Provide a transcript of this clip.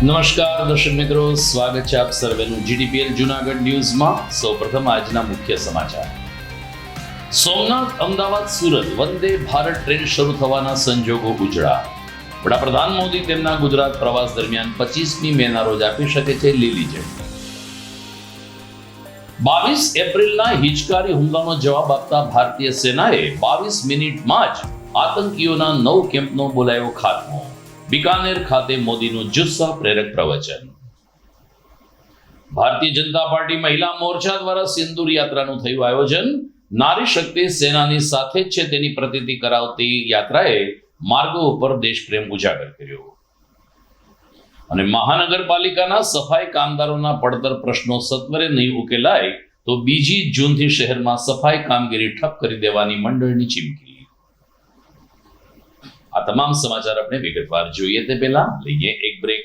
નમસ્કાર દર્શક મિત્રો, સ્વાગત છે આપ સર્વેનું જીડીપીએલ જૂનાગઢ ન્યૂઝમાં. સૌપ્રથમ આજના મુખ્ય સમાચાર. સોમનાથ, અમદાવાદ, સુરત વંદે ભારત ટ્રેન શરૂ થવાના સંજોગો ઉજળા. વડાપ્રધાન મોદી તેમના ગુજરાત પ્રવાસ દરમિયાન 25મી મેના રોજ આપી શકે છે લીલી ઝંડી. 22 એપ્રિલના હિચકારી હુમલાનો જવાબ આપતા ભારતીય સેનાએ 22 મિનિટમાં જ આતંકીઓના 9 કેમ્પનો બોલાયો ખાત્મો. બિકાનેર ખાતે મોદીનું જુસ્સા પ્રેરક પ્રવચન. ભારતીય જનતા પાર્ટી મહિલા મોરચા દ્વારા સિંદૂર યાત્રાનું થયું આયોજન. નારી શક્તિ સેનાની સાથે જ છે તેની પ્રતીતિ કરાવતી યાત્રાએ માર્ગો ઉપર દેશપ્રેમ ઉજાગર કર્યો. અને મહાનગરપાલિકાના સફાઈ કામદારોના પડતર પ્રશ્નો સત્વરે નહીં ઉકેલાય તો 2 જૂનથી શહેરમાં સફાઈ કામગીરી ઠપ કરી દેવાની મંડળની ચીમકી. આ તમામ સમાચાર આપણે વિગતવાર જોઈએ તે પહેલા લઈએ એક બ્રેક.